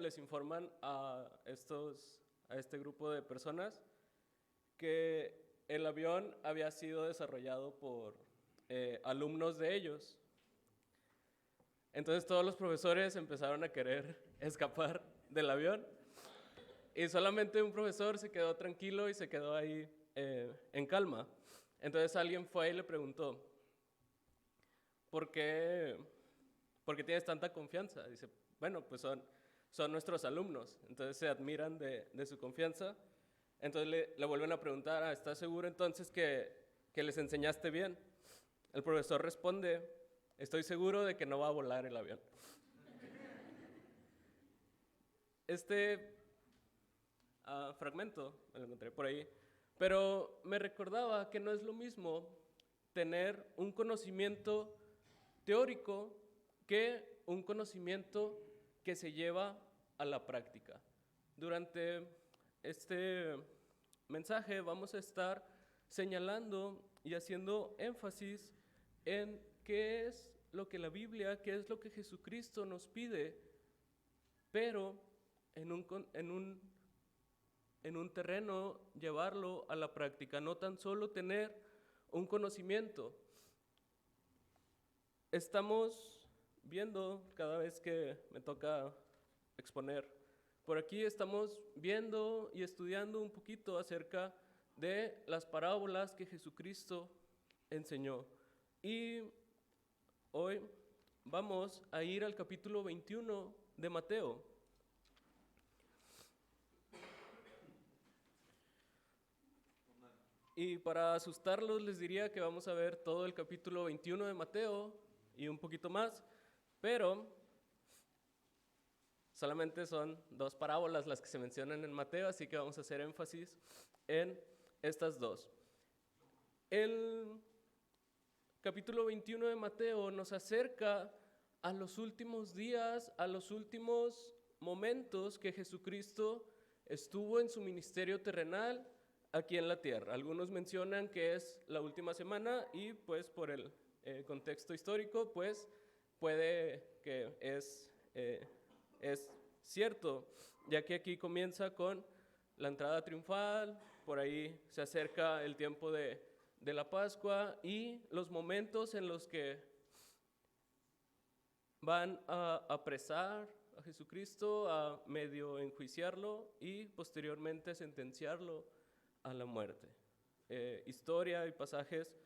les informan a este grupo de personas que el avión había sido desarrollado por alumnos de ellos. Entonces todos los profesores empezaron a querer escapar del avión y solamente un profesor se quedó tranquilo y se quedó ahí en calma. Entonces alguien fue y le preguntó, ¿por qué tienes tanta confianza? Dice, bueno, pues son nuestros alumnos, entonces se admiran de su confianza. Entonces le vuelven a preguntar, ¿estás seguro entonces que les enseñaste bien? El profesor responde, estoy seguro de que no va a volar el avión. Este fragmento me lo encontré por ahí, pero me recordaba que no es lo mismo tener un conocimiento teórico que un conocimiento que se lleva a la práctica. Durante este mensaje vamos a estar señalando y haciendo énfasis en qué es lo que la Biblia, qué es lo que Jesucristo nos pide, pero en un terreno llevarlo a la práctica, no tan solo tener un conocimiento. Estamos viendo, cada vez que me toca exponer, por aquí estamos viendo y estudiando un poquito acerca de las parábolas que Jesucristo enseñó. Y hoy vamos a ir al capítulo 21 de Mateo. Y para asustarlos les diría que vamos a ver todo el capítulo 21 de Mateo y un poquito más, pero solamente son 2 parábolas las que se mencionan en Mateo, así que vamos a hacer énfasis en estas 2. El capítulo 21 de Mateo nos acerca a los últimos días, a los últimos momentos que Jesucristo estuvo en su ministerio terrenal aquí en la tierra. Algunos mencionan que es la última semana y pues por el contexto histórico pues puede que es cierto, ya que aquí comienza con la entrada triunfal, por ahí se acerca el tiempo de la Pascua y los momentos en los que van a apresar a Jesucristo, a medio enjuiciarlo y posteriormente sentenciarlo a la muerte. Historia y pasajes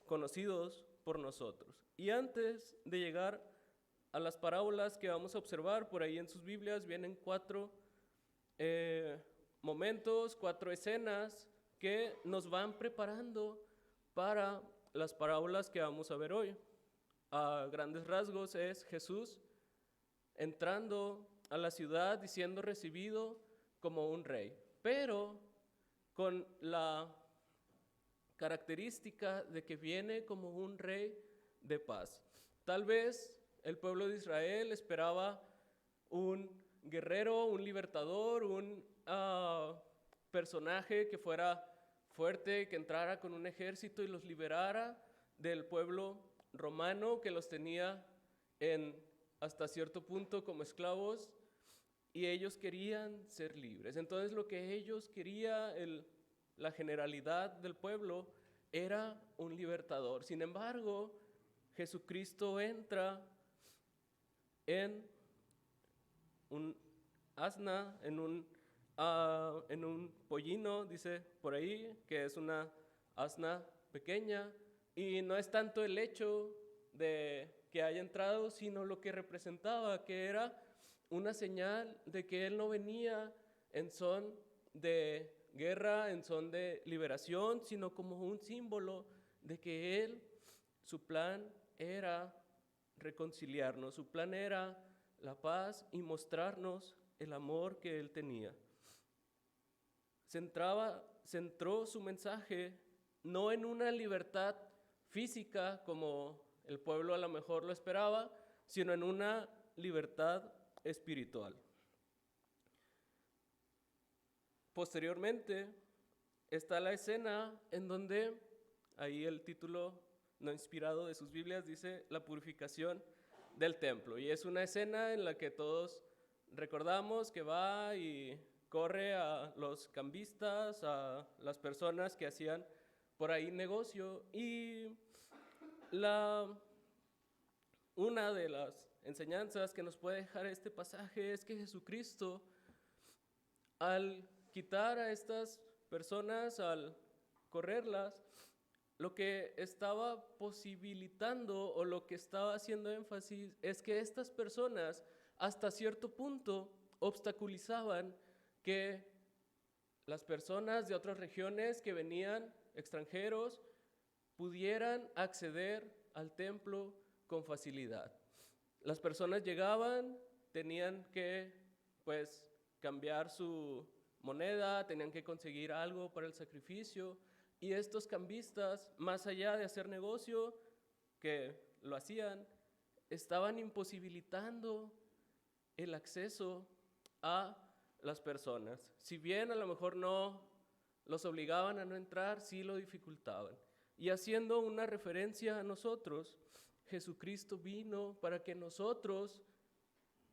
conocidos por nosotros. Y antes de llegar a las parábolas que vamos a observar, por ahí en sus Biblias vienen 4 momentos, 4 escenas que nos van preparando para las parábolas que vamos a ver hoy. A grandes rasgos es Jesús entrando a la ciudad y siendo recibido como un rey, pero con la característica de que viene como un rey de paz. Tal vez el pueblo de Israel esperaba un guerrero, un libertador, un personaje que fuera fuerte, que entrara con un ejército y los liberara del pueblo romano que los tenía hasta cierto punto como esclavos, y ellos querían ser libres. Entonces lo que ellos querían, la generalidad del pueblo, era un libertador. Sin embargo, Jesucristo entra en un asna, en un pollino, dice por ahí, que es una asna pequeña, y no es tanto el hecho de que haya entrado, sino lo que representaba, que era una señal de que él no venía en son de guerra, en son de liberación, sino como un símbolo de que él, su plan era reconciliarnos, su plan era la paz y mostrarnos el amor que él tenía. Centró su mensaje no en una libertad física como el pueblo a lo mejor lo esperaba, sino en una libertad espiritual. Posteriormente está la escena en donde, ahí el título no inspirado de sus Biblias dice la purificación del templo, y es una escena en la que todos recordamos que va y corre a los cambistas, a las personas que hacían por ahí negocio. Y una de las enseñanzas que nos puede dejar este pasaje es que Jesucristo, al quitar a estas personas, al correrlas, lo que estaba posibilitando o lo que estaba haciendo énfasis es que estas personas hasta cierto punto obstaculizaban que las personas de otras regiones que venían, extranjeros, pudieran acceder al templo con facilidad. Las personas llegaban, tenían que pues cambiar su moneda, tenían que conseguir algo para el sacrificio, y estos cambistas, más allá de hacer negocio, que lo hacían, estaban imposibilitando el acceso a las personas. Si bien a lo mejor no los obligaban a no entrar, sí lo dificultaban. Y haciendo una referencia a nosotros, Jesucristo vino para que nosotros,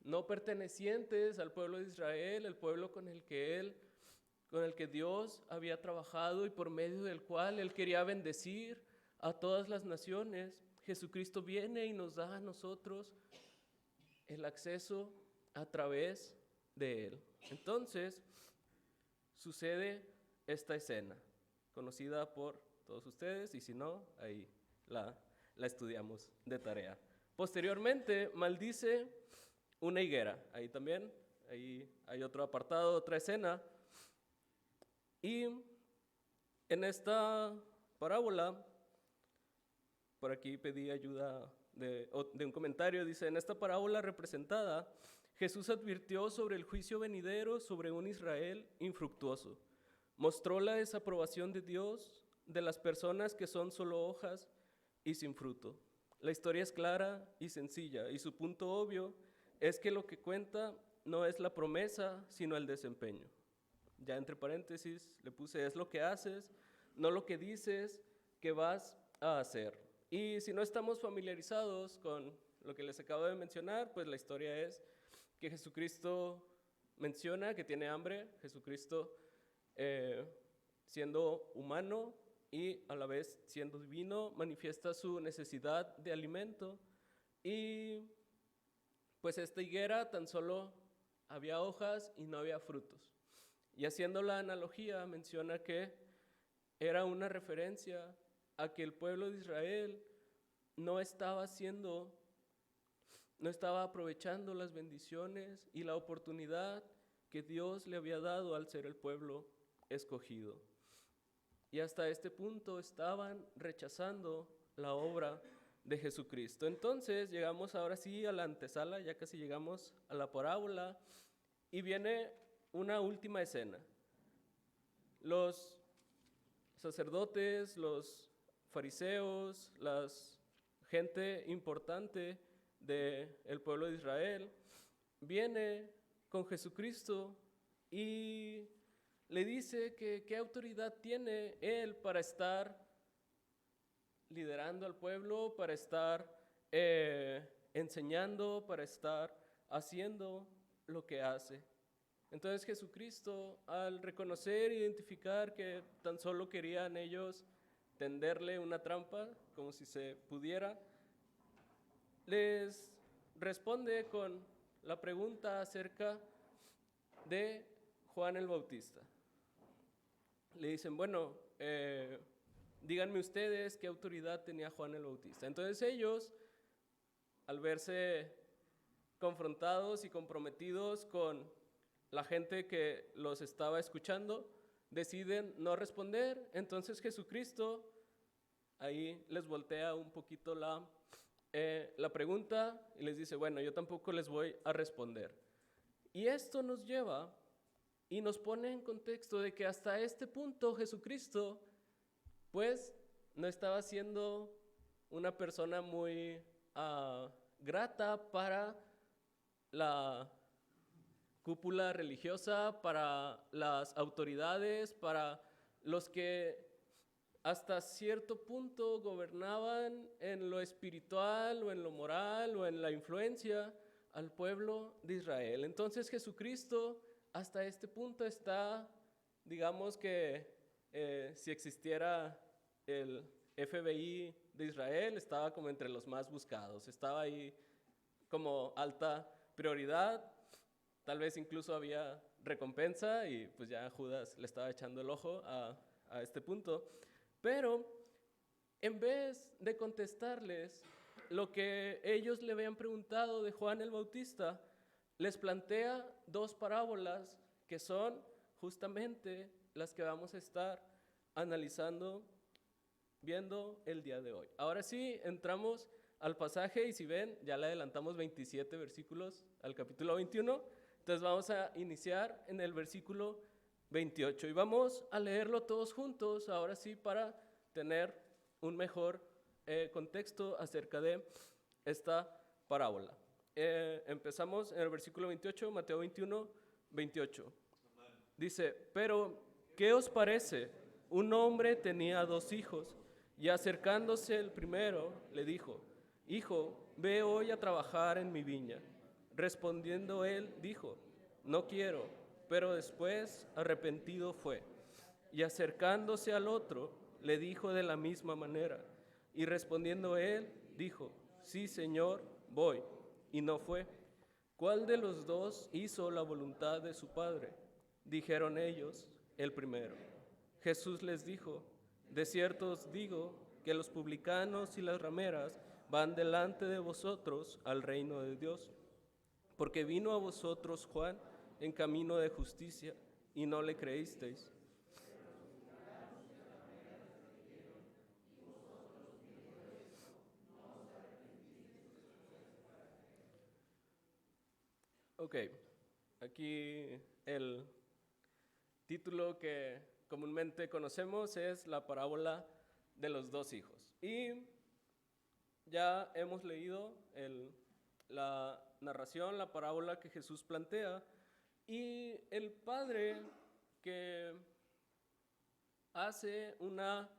no pertenecientes al pueblo de Israel, el pueblo con el que Dios había trabajado y por medio del cual Él quería bendecir a todas las naciones, Jesucristo viene y nos da a nosotros el acceso a través de Él. Entonces, sucede esta escena, conocida por todos ustedes, y si no, ahí la estudiamos de tarea. Posteriormente, maldice una higuera. Ahí también, ahí hay otro apartado, otra escena. Y en esta parábola, por aquí pedí ayuda de un comentario, dice: en esta parábola representada, Jesús advirtió sobre el juicio venidero sobre un Israel infructuoso. Mostró la desaprobación de Dios de las personas que son solo hojas y sin fruto. La historia es clara y sencilla, y su punto obvio es que lo que cuenta no es la promesa, sino el desempeño. Ya entre paréntesis le puse: es lo que haces, no lo que dices que vas a hacer. Y si no estamos familiarizados con lo que les acabo de mencionar, pues la historia es que Jesucristo menciona que tiene hambre. Jesucristo, siendo humano y a la vez siendo divino, manifiesta su necesidad de alimento. Y pues esta higuera tan solo había hojas y no había frutos. Y haciendo la analogía, menciona que era una referencia a que el pueblo de Israel no estaba aprovechando las bendiciones y la oportunidad que Dios le había dado al ser el pueblo escogido. Y hasta este punto estaban rechazando la obra de Jesucristo. Entonces llegamos ahora sí a la antesala, ya casi llegamos a la parábola, y viene una última escena. Los sacerdotes, los fariseos, la gente importante del pueblo de Israel, viene con Jesucristo y le dice que qué autoridad tiene Él para estar liderando al pueblo, para estar enseñando, para estar haciendo lo que hace. Entonces Jesucristo, al reconocer e identificar que tan solo querían ellos tenderle una trampa, como si se pudiera, les responde con la pregunta acerca de Juan el Bautista. Le dicen: bueno, díganme ustedes qué autoridad tenía Juan el Bautista. Entonces ellos, al verse confrontados y comprometidos con la gente que los estaba escuchando, deciden no responder. Entonces Jesucristo ahí les voltea un poquito la pregunta y les dice: bueno, yo tampoco les voy a responder. Y esto nos lleva y nos pone en contexto de que hasta este punto Jesucristo pues no estaba siendo una persona muy grata para la cúpula religiosa, para las autoridades, para los que hasta cierto punto gobernaban en lo espiritual o en lo moral o en la influencia al pueblo de Israel. Entonces Jesucristo hasta este punto está, digamos que si existiera el FBI de Israel, estaba como entre los más buscados, estaba ahí como alta prioridad, tal vez incluso había recompensa y pues ya Judas le estaba echando el ojo a este punto. Pero en vez de contestarles lo que ellos le habían preguntado de Juan el Bautista, les plantea dos parábolas que son justamente las que vamos a estar analizando, viendo el día de hoy. Ahora sí, entramos al pasaje y si ven, ya le adelantamos 27 versículos al capítulo 21. Entonces vamos a iniciar en el versículo 28 y vamos a leerlo todos juntos, ahora sí, para tener un mejor contexto acerca de esta parábola. Empezamos en el versículo 28, Mateo 21, 28. Dice, pero ¿qué os parece? Un hombre tenía 2 hijos y acercándose el primero le dijo, hijo, ve hoy a trabajar en mi viña. Respondiendo él, dijo, no quiero, pero después arrepentido fue. Y acercándose al otro, le dijo de la misma manera. Y respondiendo él, dijo, sí, Señor, voy. Y no fue. ¿Cuál de los dos hizo la voluntad de su padre? Dijeron ellos, el primero. Jesús les dijo, de cierto os digo que los publicanos y las rameras van delante de vosotros al reino de Dios. Porque vino a vosotros Juan en camino de justicia y no le creísteis. Ok, aquí el título que comúnmente conocemos es la parábola de los 2 hijos. Y ya hemos leído la narración, la parábola que Jesús plantea, y el padre que hace una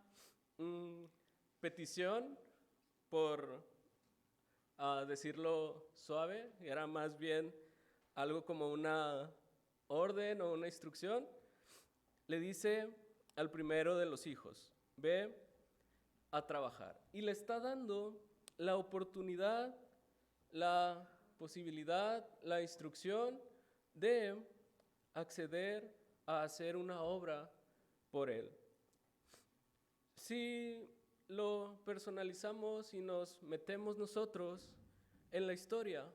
petición, por decirlo suave, era más bien algo como una orden o una instrucción, le dice al primero de los hijos, ve a trabajar. Y le está dando la oportunidad, la posibilidad, la instrucción de acceder a hacer una obra por él. Si lo personalizamos y nos metemos nosotros en la historia,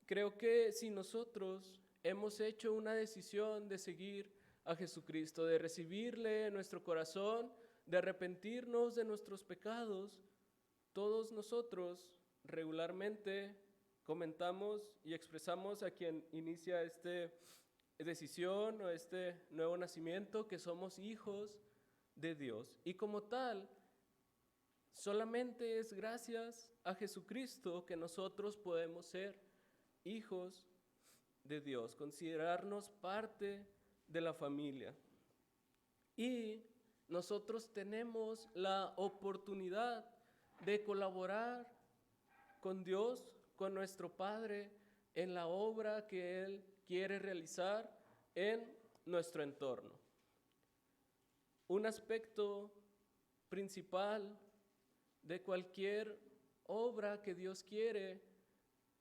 creo que si nosotros hemos hecho una decisión de seguir a Jesucristo, de recibirle en nuestro corazón, de arrepentirnos de nuestros pecados, todos nosotros regularmente comentamos y expresamos a quien inicia esta decisión o este nuevo nacimiento que somos hijos de Dios. Y como tal, solamente es gracias a Jesucristo que nosotros podemos ser hijos de Dios, considerarnos parte de la familia. Y nosotros tenemos la oportunidad de colaborar con Dios, con nuestro Padre, en la obra que Él quiere realizar en nuestro entorno. Un aspecto principal de cualquier obra que Dios quiere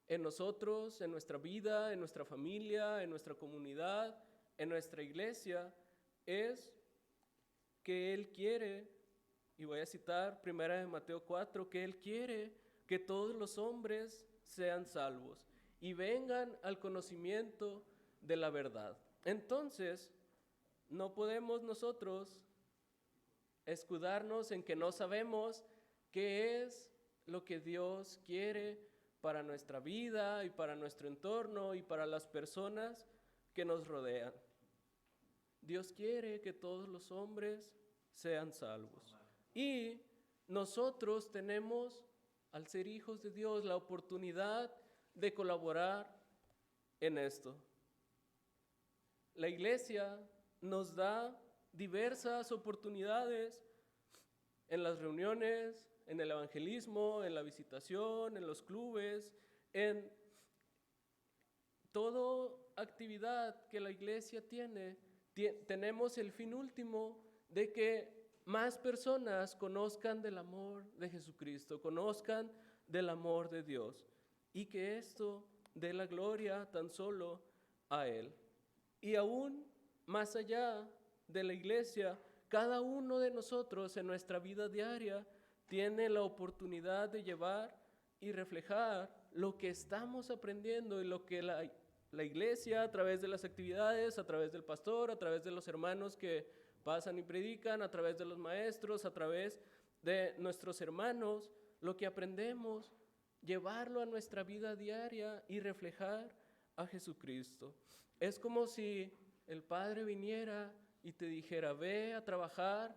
en nosotros, en nuestra vida, en nuestra familia, en nuestra comunidad, en nuestra iglesia, es que Él quiere, y voy a citar 1 Mateo 4, que Él quiere que todos los hombres sean salvos y vengan al conocimiento de la verdad. Entonces, no podemos nosotros escudarnos en que no sabemos qué es lo que Dios quiere para nuestra vida y para nuestro entorno y para las personas que nos rodean. Dios quiere que todos los hombres sean salvos. Y nosotros tenemos, al ser hijos de Dios, la oportunidad de colaborar en esto. La iglesia nos da diversas oportunidades en las reuniones, en el evangelismo, en la visitación, en los clubes, en toda actividad que la iglesia tiene, tenemos el fin último de que más personas conozcan del amor de Jesucristo, conozcan del amor de Dios, y que esto dé la gloria tan solo a Él. Y aún más allá de la iglesia, cada uno de nosotros en nuestra vida diaria tiene la oportunidad de llevar y reflejar lo que estamos aprendiendo y lo que la iglesia, a través de las actividades, a través del pastor, a través de los hermanos que pasan y predican, a través de los maestros, a través de nuestros hermanos, lo que aprendemos, llevarlo a nuestra vida diaria y reflejar a Jesucristo. Es como si el Padre viniera y te dijera: ve a trabajar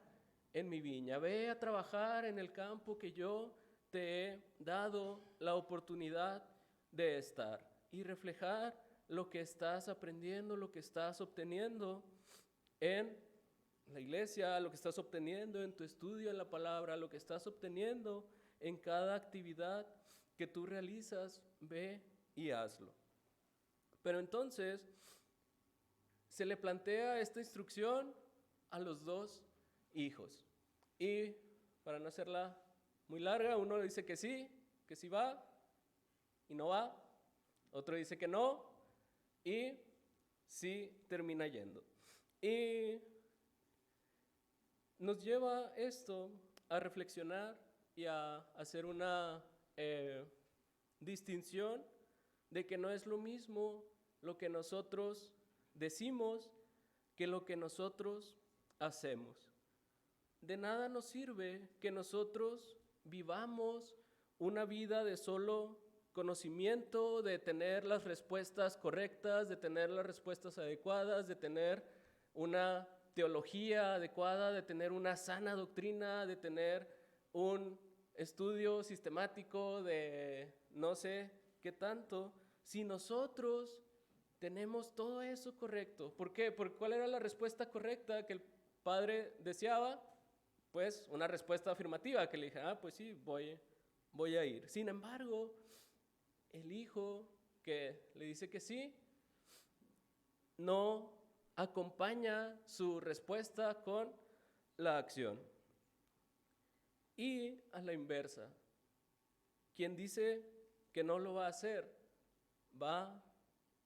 en mi viña, ve a trabajar en el campo que yo te he dado la oportunidad de estar, y reflejar lo que estás aprendiendo, lo que estás obteniendo en la iglesia, lo que estás obteniendo en tu estudio en la palabra, lo que estás obteniendo en cada actividad que tú realizas. Ve y hazlo. Pero entonces se le plantea esta instrucción a los dos hijos. Y para no hacerla muy larga, uno dice que sí va y no va. Otro dice que no y sí termina yendo. Y nos lleva esto a reflexionar y a hacer una distinción de que no es lo mismo lo que nosotros decimos que lo que nosotros hacemos. De nada nos sirve que nosotros vivamos una vida de solo conocimiento, de tener las respuestas correctas, de tener las respuestas adecuadas, de tener una teología adecuada, de tener una sana doctrina, de tener un estudio sistemático de no sé qué tanto, si nosotros tenemos todo eso correcto. ¿Por qué? ¿Cuál era la respuesta correcta que el padre deseaba? Pues una respuesta afirmativa, que le dije: pues sí, voy a ir. Sin embargo, el hijo que le dice que sí, no acompaña su respuesta con la acción. Y a la inversa, quien dice que no lo va a hacer, va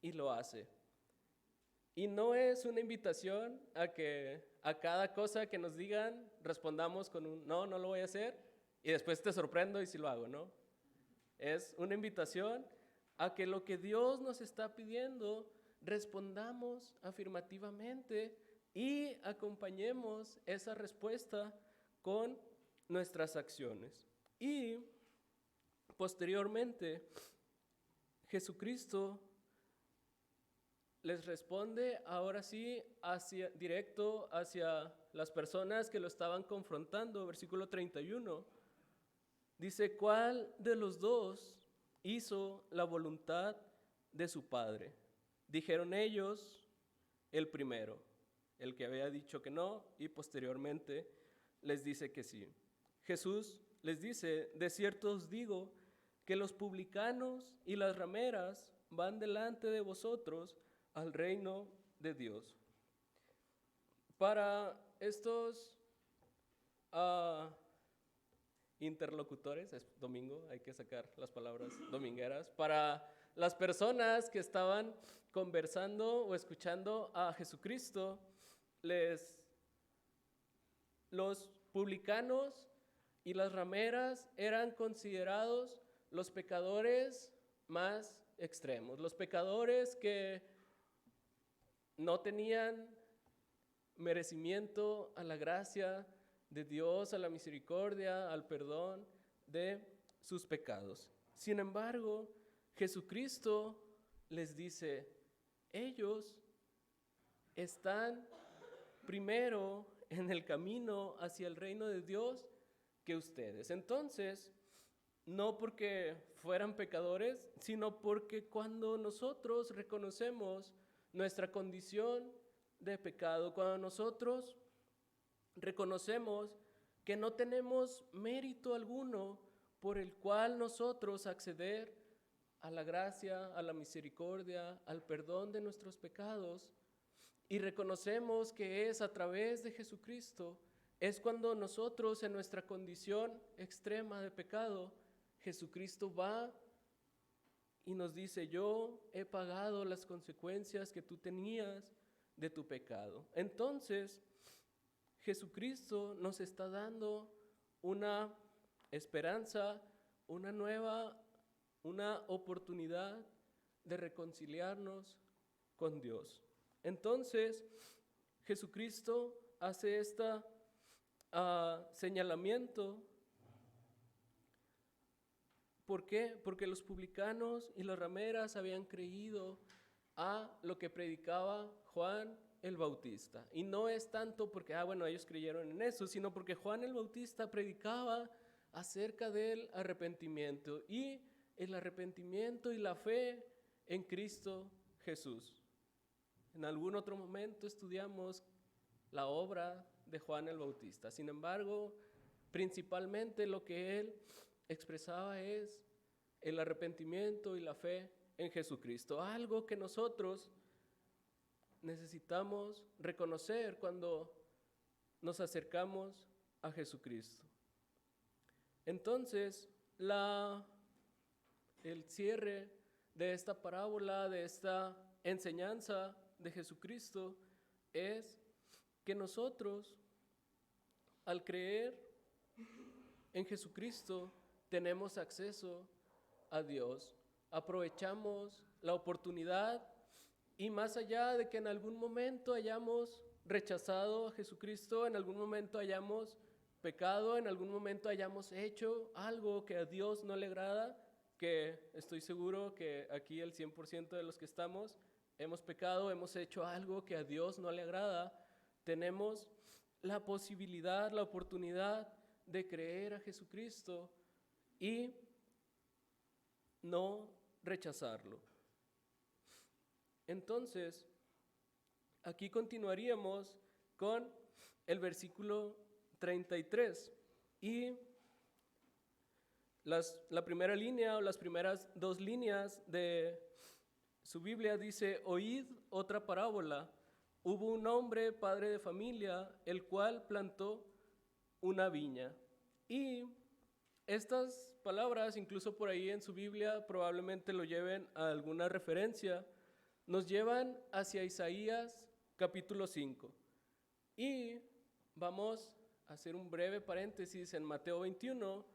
y lo hace. Y no es una invitación a que a cada cosa que nos digan respondamos con un no lo voy a hacer, y después te sorprendo y si lo hago, ¿no? Es una invitación a que lo que Dios nos está pidiendo respondamos afirmativamente y acompañemos esa respuesta con nuestras acciones. Y posteriormente, Jesucristo les responde ahora sí directo hacia las personas que lo estaban confrontando. Versículo 31 dice: ¿cuál de los dos hizo la voluntad de su padre? Dijeron ellos: el primero, el que había dicho que no, y posteriormente les dice que sí. Jesús les dice: de cierto os digo que los publicanos y las rameras van delante de vosotros al reino de Dios. Para estos interlocutores, es domingo, hay que sacar las palabras domingueras, para las personas que estaban conversando o escuchando a Jesucristo, los publicanos y las rameras eran considerados los pecadores más extremos, los pecadores que no tenían merecimiento a la gracia de Dios, a la misericordia, al perdón de sus pecados. Sin embargo, Jesucristo les dice: ellos están primero en el camino hacia el reino de Dios que ustedes. Entonces, no porque fueran pecadores, sino porque cuando nosotros reconocemos nuestra condición de pecado, cuando nosotros reconocemos que no tenemos mérito alguno por el cual nosotros acceder a la gracia, a la misericordia, al perdón de nuestros pecados, y reconocemos que es a través de Jesucristo, es cuando nosotros en nuestra condición extrema de pecado, Jesucristo va y nos dice: yo he pagado las consecuencias que tú tenías de tu pecado. Entonces, Jesucristo nos está dando una esperanza, una oportunidad de reconciliarnos con Dios. Entonces, Jesucristo hace este señalamiento. ¿Por qué? Porque los publicanos y las rameras habían creído a lo que predicaba Juan el Bautista. Y no es tanto porque, ellos creyeron en eso, sino porque Juan el Bautista predicaba acerca del arrepentimiento y el arrepentimiento y la fe en Cristo Jesús. En algún otro momento estudiamos la obra de Juan el Bautista. Sin embargo, principalmente lo que él expresaba es el arrepentimiento y la fe en Jesucristo. Algo que nosotros necesitamos reconocer cuando nos acercamos a Jesucristo. Entonces, el cierre de esta parábola, de esta enseñanza de Jesucristo, es que nosotros, al creer en Jesucristo, tenemos acceso a Dios. Aprovechamos la oportunidad, y más allá de que en algún momento hayamos rechazado a Jesucristo, en algún momento hayamos pecado, en algún momento hayamos hecho algo que a Dios no le agrada, que estoy seguro que aquí el 100% de los que estamos hemos pecado, hemos hecho algo que a Dios no le agrada, tenemos la posibilidad, la oportunidad de creer a Jesucristo y no rechazarlo. Entonces, aquí continuaríamos con el versículo 33 y la primera línea o las primeras dos líneas de su Biblia dice: oíd otra parábola. Hubo un hombre, padre de familia, el cual plantó una viña. Y estas palabras, incluso por ahí en su Biblia, probablemente lo lleven a alguna referencia, nos llevan hacia Isaías capítulo 5. Y vamos a hacer un breve paréntesis en Mateo 21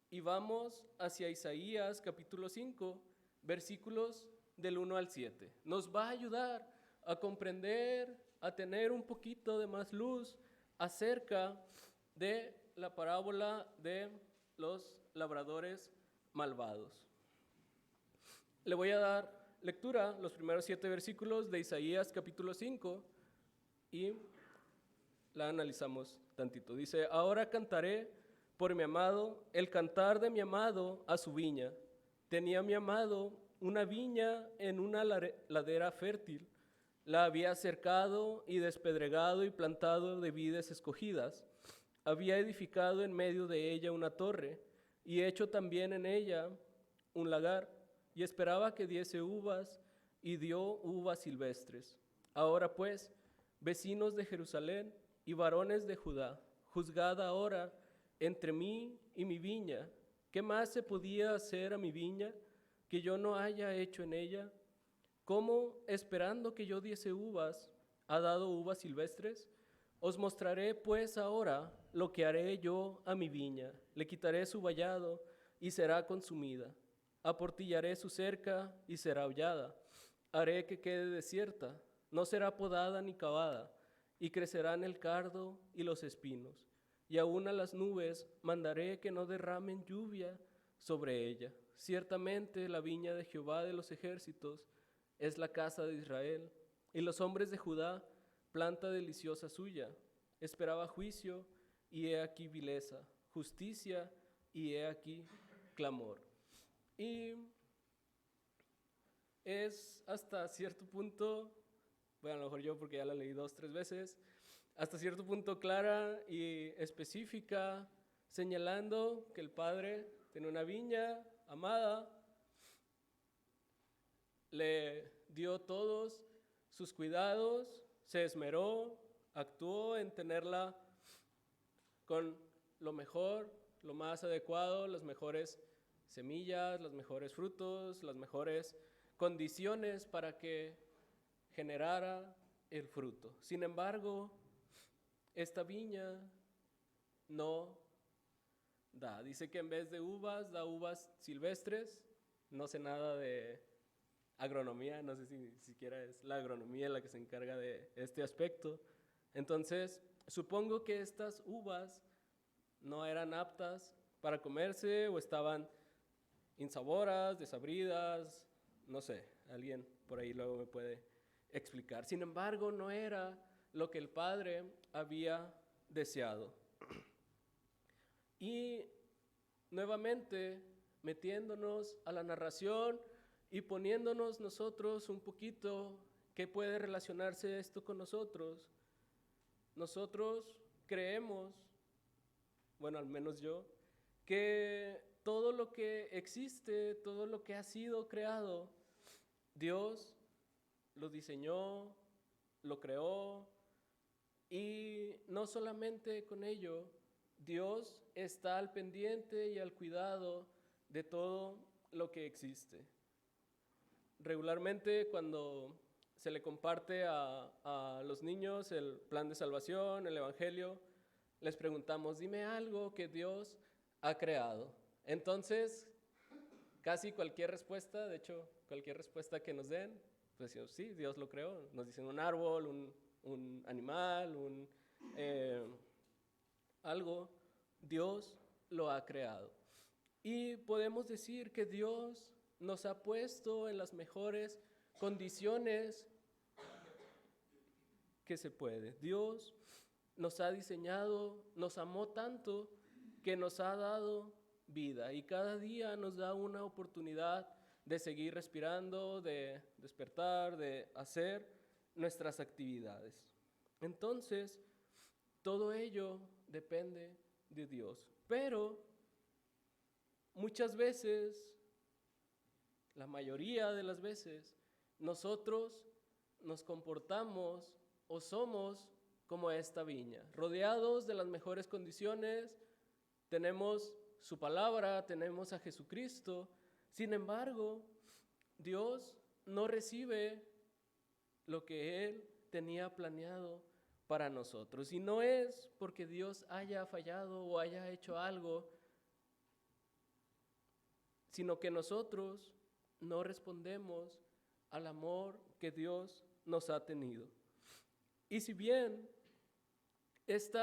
y vamos hacia Isaías capítulo 5, versículos del 1 al 7. Nos va a ayudar a comprender, a tener un poquito de más luz acerca de la parábola de los labradores malvados. Le voy a dar lectura los primeros 7 versículos de Isaías capítulo 5 y la analizamos tantito. Dice: ahora cantaré por mi amado, el cantar de mi amado a su viña. Tenía mi amado una viña en una ladera fértil. La había cercado y despedregado y plantado de vides escogidas. Había edificado en medio de ella una torre y hecho también en ella un lagar, y esperaba que diese uvas, y dio uvas silvestres. Ahora pues, vecinos de Jerusalén y varones de Judá, juzgad ahora entre mí y mi viña. ¿Qué más se podía hacer a mi viña que yo no haya hecho en ella? ¿Cómo, esperando que yo diese uvas, ha dado uvas silvestres? Os mostraré pues ahora lo que haré yo a mi viña. Le quitaré su vallado y será consumida. Aportillaré su cerca y será hollada. Haré que quede desierta, no será podada ni cavada, y crecerán el cardo y los espinos. Y aún a las nubes mandaré que no derramen lluvia sobre ella. Ciertamente la viña de Jehová de los ejércitos es la casa de Israel, y los hombres de Judá, planta deliciosa suya. Esperaba juicio, y he aquí vileza, justicia, y he aquí clamor. Y es hasta cierto punto, a lo mejor yo porque ya la leí 2, 3 veces, hasta cierto punto clara y específica, señalando que el Padre tiene una viña amada le dio todos sus cuidados, se esmeró, actuó en tenerla con lo mejor, lo más adecuado, las mejores semillas, los mejores frutos, las mejores condiciones para que generara el fruto. Sin embargo, esta viña no da. Dice que en vez de uvas, da uvas silvestres. No sé nada de agronomía, no sé si siquiera es la agronomía la que se encarga de este aspecto. Entonces, supongo que estas uvas no eran aptas para comerse o estaban insaboras, desabridas, no sé, alguien por ahí luego me puede explicar. Sin embargo, no era lo que el Padre había deseado. Y nuevamente, metiéndonos a la narración y poniéndonos nosotros un poquito, ¿qué puede relacionarse esto con nosotros? Nosotros creemos, bueno, al menos yo, que todo lo que existe, todo lo que ha sido creado, Dios lo diseñó, lo creó, y no solamente con ello, Dios está al pendiente y al cuidado de todo lo que existe. Regularmente cuando se le comparte a los niños el plan de salvación, el evangelio, les preguntamos, dime algo que Dios ha creado. Entonces, casi cualquier respuesta, de hecho, cualquier respuesta que nos den, pues decimos, sí, Dios lo creó. Nos dicen un árbol, un animal, algo, Dios lo ha creado. Y podemos decir que Dios nos ha puesto en las mejores condiciones que se puede. Dios nos ha diseñado, nos amó tanto que nos ha dado vida y cada día nos da una oportunidad de seguir respirando, de despertar, de hacer nuestras actividades. Entonces, todo ello depende de Dios. Pero muchas veces, la mayoría de las veces, nosotros nos comportamos o somos como esta viña, rodeados de las mejores condiciones, tenemos su palabra, tenemos a Jesucristo. Sin embargo, Dios no recibe lo que Él tenía planeado para nosotros. Y no es porque Dios haya fallado o haya hecho algo, sino que nosotros no respondemos al amor que Dios nos ha tenido. Y si bien este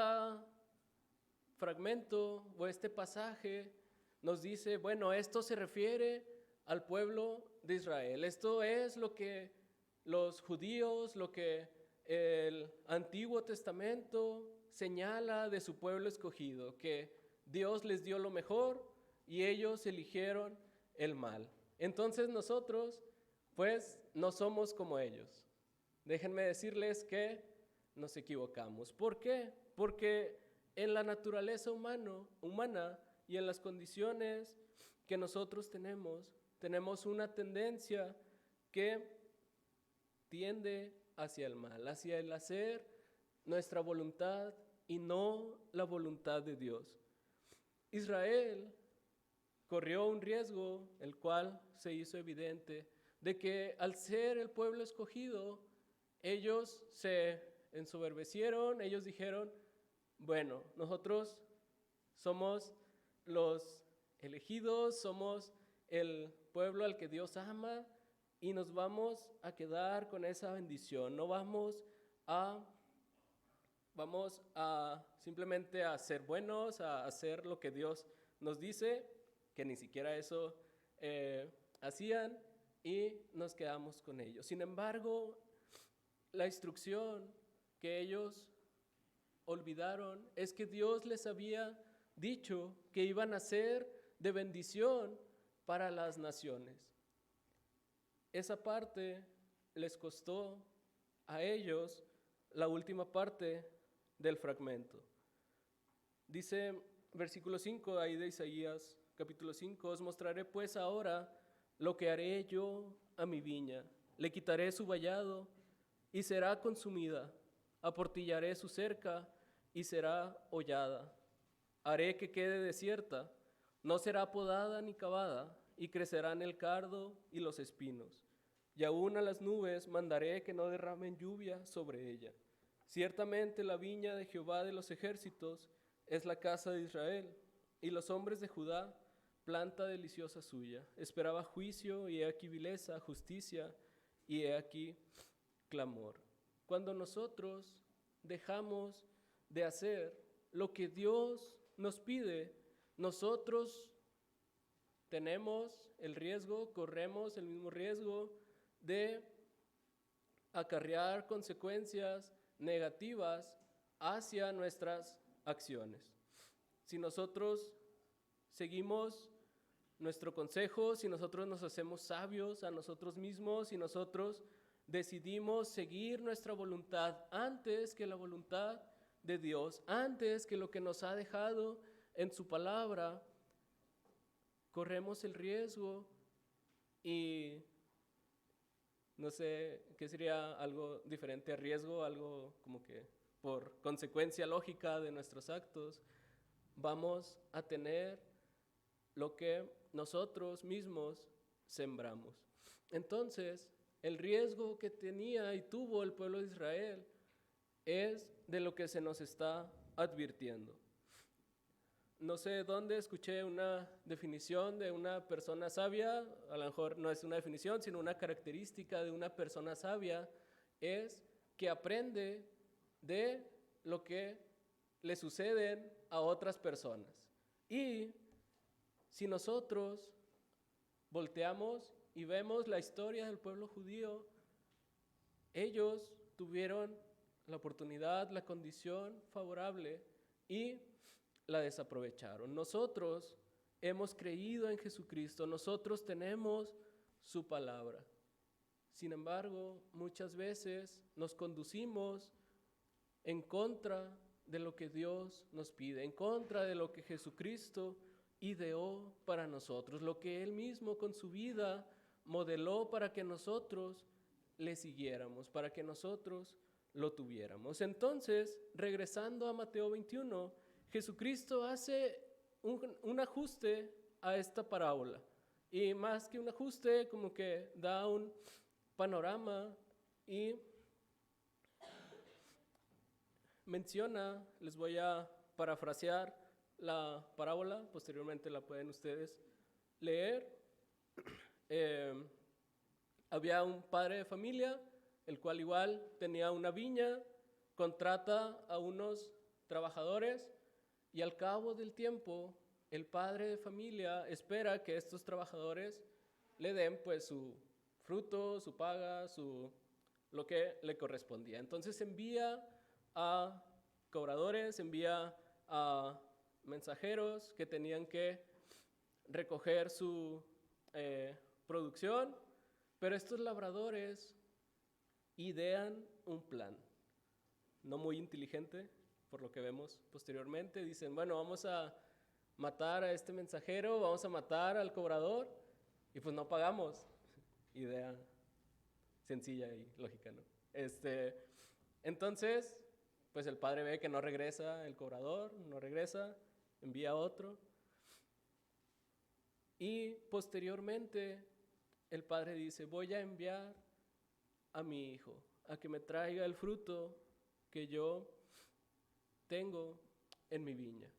fragmento o este pasaje nos dice, bueno, esto se refiere al pueblo de Israel. Esto es lo que los judíos, lo que el Antiguo Testamento señala de su pueblo escogido, que Dios les dio lo mejor y ellos eligieron el mal. Entonces nosotros, pues, no somos como ellos. Déjenme decirles que nos equivocamos. ¿Por qué? Porque en la naturaleza humana y en las condiciones que nosotros tenemos una tendencia que tiende hacia el mal, hacia el hacer nuestra voluntad y no la voluntad de Dios. Israel corrió un riesgo, el cual se hizo evidente, de que al ser el pueblo escogido, ellos se ensoberbecieron, ellos dijeron, bueno, nosotros somos los elegidos, somos el pueblo al que Dios ama y nos vamos a quedar con esa bendición. No vamos a simplemente a ser buenos, a hacer lo que Dios nos dice, que ni siquiera eso hacían, y nos quedamos con ellos. Sin embargo, la instrucción que ellos olvidaron es que Dios les había dicho que iban a ser de bendición para las naciones. Esa parte les costó a ellos la última parte del fragmento. Dice versículo 5 ahí de Isaías capítulo 5, os mostraré pues ahora lo que haré yo a mi viña, le quitaré su vallado y será consumida, aportillaré su cerca y será hollada. Haré que quede desierta, no será podada ni cavada, y crecerán el cardo y los espinos. Y aún a las nubes mandaré que no derramen lluvia sobre ella. Ciertamente la viña de Jehová de los ejércitos es la casa de Israel, y los hombres de Judá, planta deliciosa suya. Esperaba juicio, y he aquí vileza, justicia, y he aquí clamor. Cuando nosotros dejamos de hacer lo que Dios nos pide, nosotros tenemos el riesgo, corremos el mismo riesgo de acarrear consecuencias negativas hacia nuestras acciones. Si nosotros seguimos nuestro consejo, si nosotros nos hacemos sabios a nosotros mismos, si nosotros decidimos seguir nuestra voluntad antes que la voluntad de Dios, antes que lo que nos ha dejado en su palabra, corremos el riesgo y no sé qué sería algo diferente a riesgo, algo como que por consecuencia lógica de nuestros actos, vamos a tener lo que nosotros mismos sembramos. Entonces, el riesgo que tenía y tuvo el pueblo de Israel es de lo que se nos está advirtiendo. No sé dónde escuché una definición de una persona sabia, a lo mejor no es una definición, sino una característica de una persona sabia, es que aprende de lo que le suceden a otras personas. Y si nosotros volteamos y vemos la historia del pueblo judío, ellos tuvieron la oportunidad, la condición favorable y la desaprovecharon. Nosotros hemos creído en Jesucristo, nosotros tenemos su palabra. Sin embargo, muchas veces nos conducimos en contra de lo que Dios nos pide, en contra de lo que Jesucristo ideó para nosotros, lo que Él mismo con su vida modeló para que nosotros le siguiéramos, para que nosotros lo tuviéramos. Entonces, regresando a Mateo 21, Jesucristo hace un ajuste a esta parábola. Y más que un ajuste, como que da un panorama y menciona, les voy a parafrasear la parábola, posteriormente la pueden ustedes leer. Había un padre de familia, el cual igual tenía una viña, contrata a unos trabajadores y al cabo del tiempo el padre de familia espera que estos trabajadores le den pues su fruto, su paga, lo que le correspondía. Entonces envía a cobradores, envía a mensajeros que tenían que recoger su producción, pero estos labradores idean un plan, no muy inteligente, por lo que vemos posteriormente. Dicen, bueno, vamos a matar a este mensajero, vamos a matar al cobrador, y pues no pagamos. Idea sencilla y lógica, ¿no? Entonces, pues el padre ve que no regresa el cobrador, no regresa, envía a otro. Y posteriormente el padre dice, voy a enviar a mi hijo a que me traiga el fruto que yo tengo en mi viña.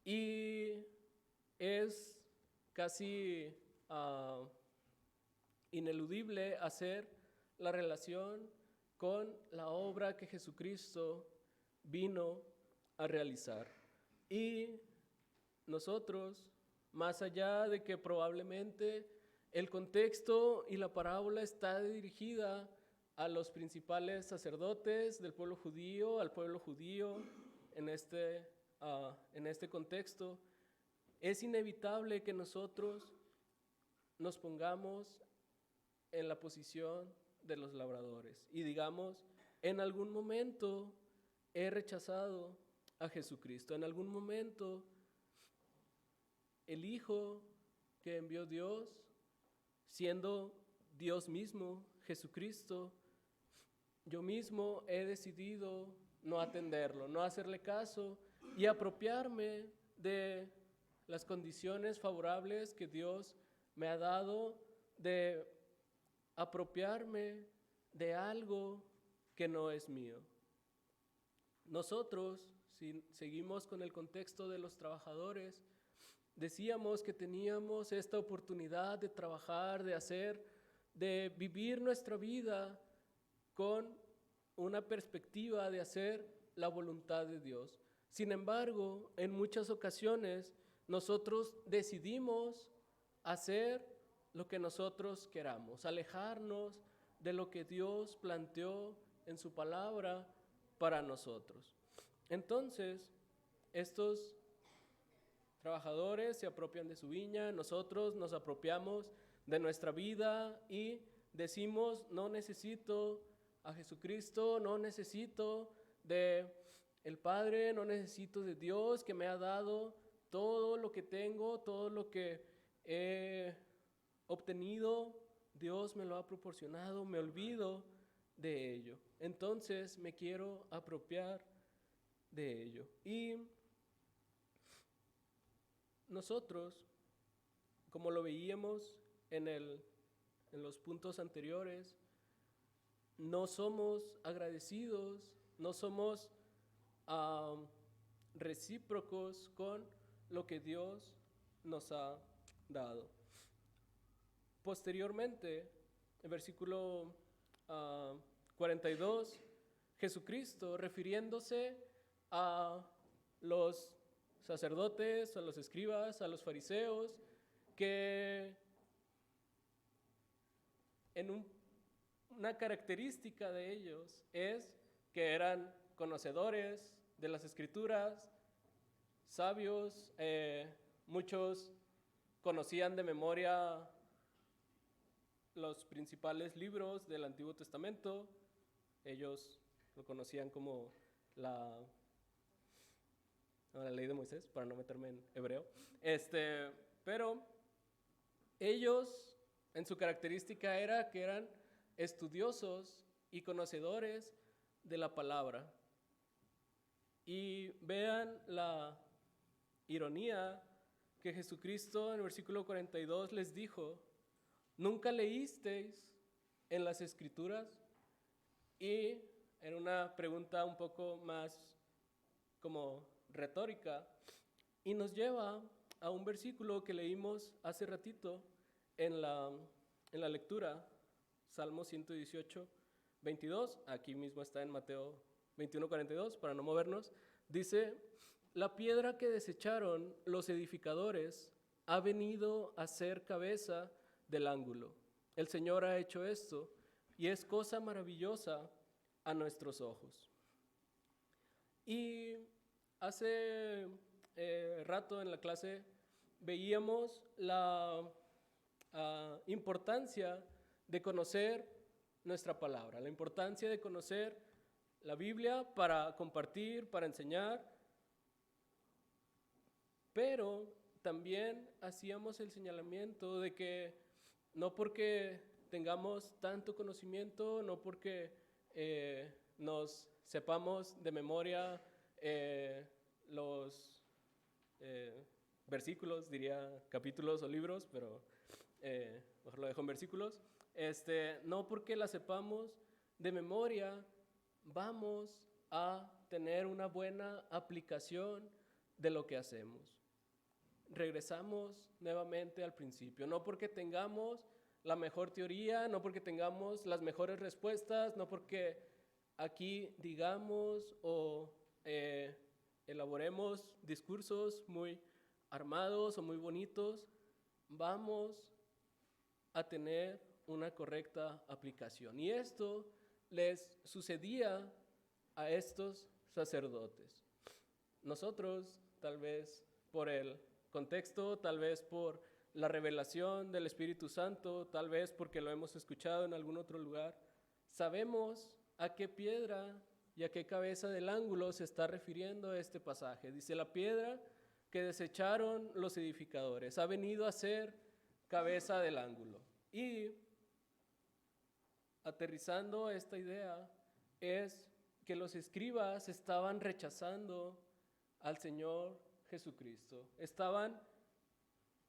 Y es casi ineludible hacer la relación con la obra que Jesucristo vino a realizar. Y nosotros, más allá de que probablemente el contexto y la parábola está dirigida a los principales sacerdotes del pueblo judío, al pueblo judío en este contexto, es inevitable que nosotros nos pongamos en la posición de los labradores y digamos, en algún momento he rechazado a Jesucristo, en algún momento el Hijo que envió Dios, siendo Dios mismo, Jesucristo, yo mismo he decidido no atenderlo, no hacerle caso y apropiarme de las condiciones favorables que Dios me ha dado, de apropiarme de algo que no es mío. Nosotros, si seguimos con el contexto de los trabajadores, decíamos que teníamos esta oportunidad de trabajar, de hacer, de vivir nuestra vida con una perspectiva de hacer la voluntad de Dios. Sin embargo, en muchas ocasiones nosotros decidimos hacer lo que nosotros queramos, alejarnos de lo que Dios planteó en su palabra para nosotros. Entonces, estos trabajadores se apropian de su viña, nosotros nos apropiamos de nuestra vida y decimos, no necesito a Jesucristo, no necesito de el Padre, no necesito de Dios que me ha dado todo lo que tengo, todo lo que he obtenido, Dios me lo ha proporcionado, me olvido de ello. Entonces me quiero apropiar de ello. Y nosotros, como lo veíamos en los puntos anteriores, no somos agradecidos, no somos recíprocos con lo que Dios nos ha dado. Posteriormente, en versículo 42, Jesucristo, refiriéndose a los sacerdotes, a los escribas, a los fariseos, que en una característica de ellos es que eran conocedores de las Escrituras, sabios, muchos conocían de memoria los principales libros del Antiguo Testamento, ellos lo conocían como la ley de Moisés, para no meterme en hebreo, pero ellos en su característica era que eran estudiosos y conocedores de la palabra. Y vean la ironía que Jesucristo en el versículo 42 les dijo, ¿nunca leísteis en las Escrituras? Y en una pregunta un poco más como retórica, y nos lleva a un versículo que leímos hace ratito en la lectura, Salmo 118, 22, aquí mismo está en Mateo 21, 42, para no movernos, dice, la piedra que desecharon los edificadores ha venido a ser cabeza del ángulo. El Señor ha hecho esto y es cosa maravillosa a nuestros ojos. Y hace rato en la clase veíamos la importancia de conocer nuestra palabra, la importancia de conocer la Biblia para compartir, para enseñar, pero también hacíamos el señalamiento de que no porque tengamos tanto conocimiento, no porque nos sepamos de memoria los versículos, diría capítulos o libros, pero mejor lo dejo en versículos, no porque la sepamos de memoria, vamos a tener una buena aplicación de lo que hacemos. Regresamos nuevamente al principio, no porque tengamos la mejor teoría, no porque tengamos las mejores respuestas, no porque aquí digamos o elaboremos discursos muy armados o muy bonitos, vamos a tener una correcta aplicación. Y esto les sucedía a estos sacerdotes. Nosotros, tal vez por el contexto, tal vez por la revelación del Espíritu Santo, tal vez porque lo hemos escuchado en algún otro lugar, sabemos a qué piedra y a qué cabeza del ángulo se está refiriendo este pasaje. Dice, la piedra que desecharon los edificadores ha venido a ser cabeza del ángulo. Y aterrizando esta idea, es que los escribas estaban rechazando al Señor Jesucristo. Estaban,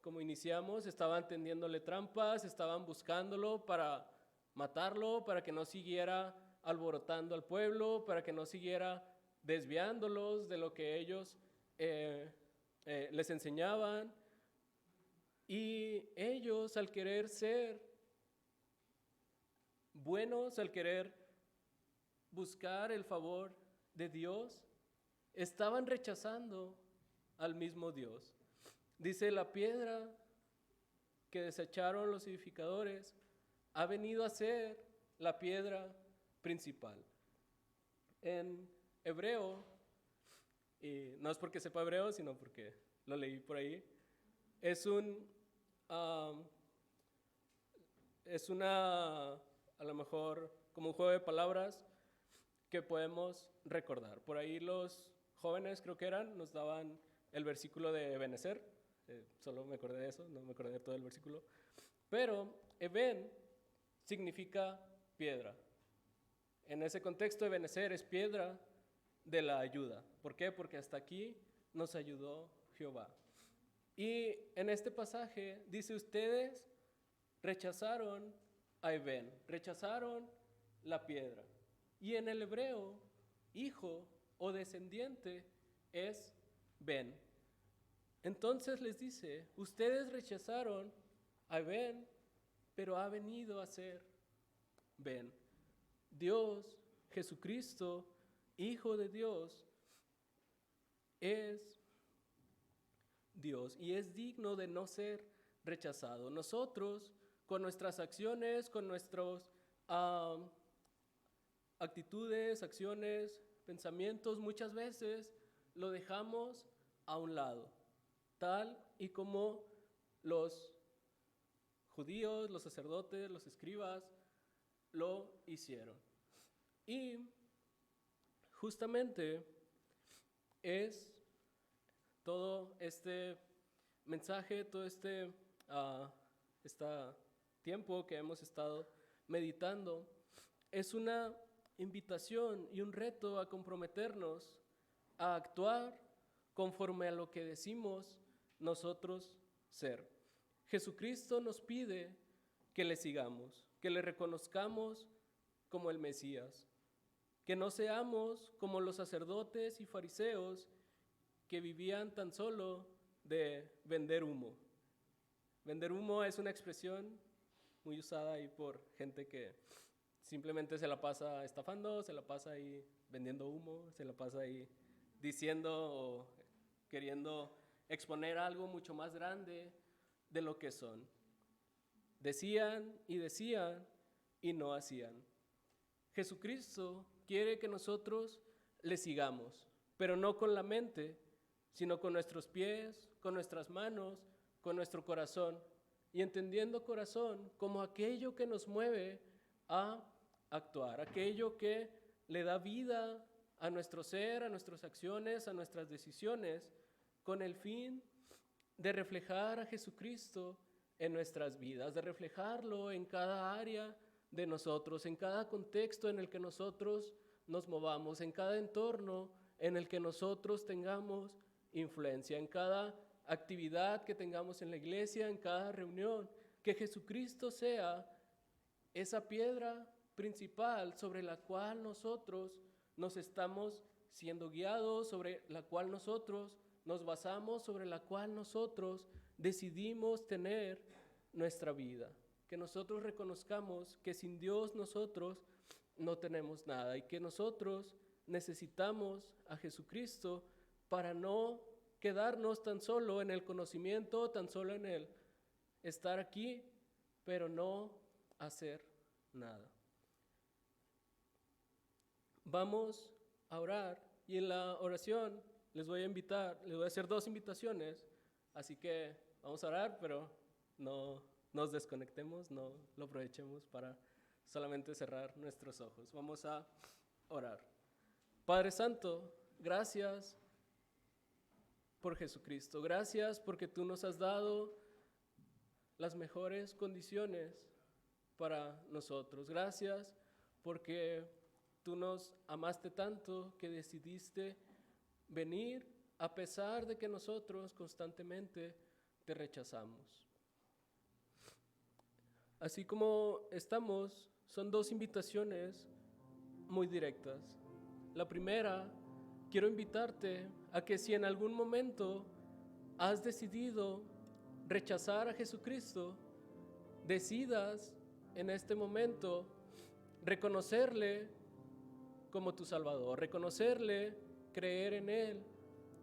como iniciamos, estaban tendiéndole trampas, estaban buscándolo para matarlo, para que no siguiera alborotando al pueblo, para que no siguiera desviándolos de lo que ellos les enseñaban. Y ellos, al querer ser buenos, al querer buscar el favor de Dios, estaban rechazando al mismo Dios. Dice: la piedra que desecharon los edificadores ha venido a ser la piedra principal. En hebreo, y no es porque sepa hebreo, sino porque lo leí por ahí, es una, a lo mejor, como un juego de palabras que podemos recordar. Por ahí los jóvenes, creo que eran, nos daban el versículo de Ebenezer. Solo me acordé de eso, no me acordé de todo el versículo. Pero Eben significa piedra. En ese contexto, Ebenezer es piedra de la ayuda. ¿Por qué? Porque hasta aquí nos ayudó Jehová. Y en este pasaje dice: ustedes rechazaron a Eben, rechazaron la piedra. Y en el hebreo, hijo o descendiente es Ben. Entonces les dice: ustedes rechazaron a Ben, pero ha venido a ser Ben. Dios, Jesucristo, Hijo de Dios, es Dios y es digno de no ser rechazado. Nosotros, con nuestras acciones, con nuestras actitudes, acciones, pensamientos, muchas veces lo dejamos a un lado, tal y como los judíos, los sacerdotes, los escribas lo hicieron. Y justamente es todo este mensaje, todo este tiempo que hemos estado meditando, es una invitación y un reto a comprometernos a actuar conforme a lo que decimos nosotros ser. Jesucristo nos pide que le sigamos, que le reconozcamos como el Mesías, que no seamos como los sacerdotes y fariseos que vivían tan solo de vender humo. Vender humo es una expresión muy usada ahí por gente que simplemente se la pasa estafando, se la pasa ahí vendiendo humo, se la pasa ahí diciendo o queriendo exponer algo mucho más grande de lo que son. Decían y no hacían. Jesucristo quiere que nosotros le sigamos, pero no con la mente, sino con nuestros pies, con nuestras manos, con nuestro corazón, y entendiendo corazón como aquello que nos mueve a actuar, aquello que le da vida a nuestro ser, a nuestras acciones, a nuestras decisiones, con el fin de reflejar a Jesucristo en nuestras vidas, de reflejarlo en cada área de nosotros, en cada contexto en el que nosotros nos movamos, en cada entorno en el que nosotros tengamos influencia, en cada actividad que tengamos en la iglesia, en cada reunión, que Jesucristo sea esa piedra principal sobre la cual nosotros nos estamos siendo guiados, sobre la cual nosotros nos basamos, sobre la cual nosotros decidimos tener nuestra vida. Que nosotros reconozcamos que sin Dios nosotros no tenemos nada y que nosotros necesitamos a Jesucristo para no quedarnos tan solo en el conocimiento, tan solo en el estar aquí, pero no hacer nada. Vamos a orar y en la oración les voy a hacer 2 invitaciones, así que vamos a orar, pero no nos desconectemos, no lo aprovechemos para solamente cerrar nuestros ojos. Vamos a orar. Padre Santo, gracias por Jesucristo. Gracias porque tú nos has dado las mejores condiciones para nosotros. Gracias porque tú nos amaste tanto que decidiste venir a pesar de que nosotros constantemente te rechazamos. Así como estamos, son dos invitaciones muy directas. La primera, quiero invitarte a que si en algún momento has decidido rechazar a Jesucristo, decidas en este momento reconocerle como tu Salvador, reconocerle, creer en Él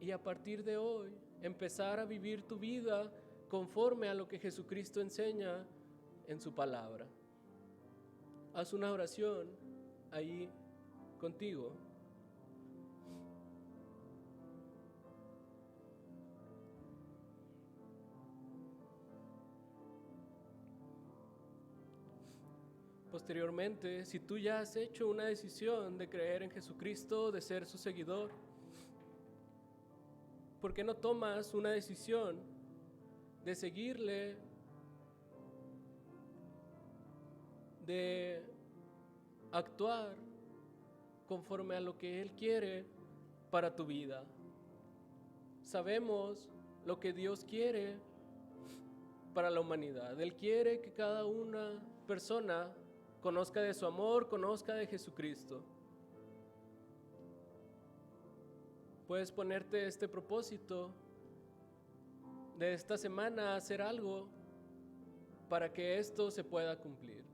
y a partir de hoy empezar a vivir tu vida conforme a lo que Jesucristo enseña en su palabra. Haz una oración ahí contigo. Posteriormente, si tú ya has hecho una decisión de creer en Jesucristo, de ser su seguidor, ¿por qué no tomas una decisión de seguirle, de actuar conforme a lo que Él quiere para tu vida? Sabemos lo que Dios quiere para la humanidad. Él quiere que cada una persona conozca de su amor, conozca de Jesucristo. Puedes ponerte este propósito de esta semana, hacer algo para que esto se pueda cumplir.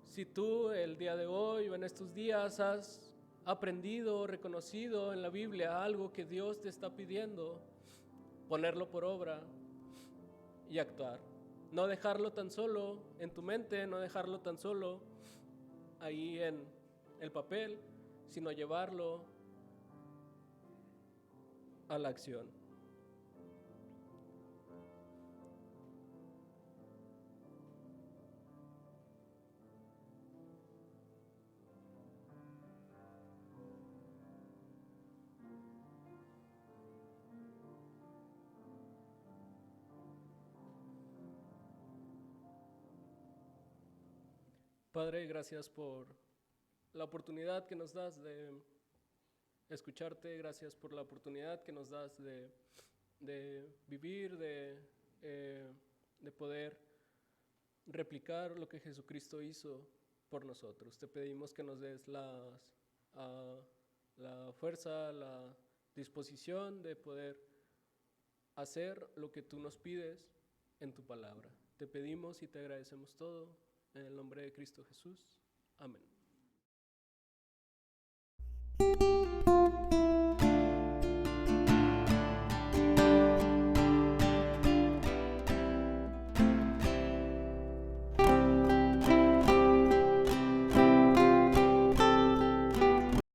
Si tú el día de hoy o en estos días has aprendido, reconocido en la Biblia algo que Dios te está pidiendo, ponerlo por obra y actuar. No dejarlo tan solo en tu mente, no dejarlo tan solo ahí en el papel, sino llevarlo a la acción. Padre, gracias por la oportunidad que nos das de escucharte, gracias por la oportunidad que nos das de vivir, de poder replicar lo que Jesucristo hizo por nosotros. Te pedimos que nos des la fuerza, la disposición de poder hacer lo que tú nos pides en tu palabra. Te pedimos y te agradecemos todo en el nombre de Cristo Jesús. Amén.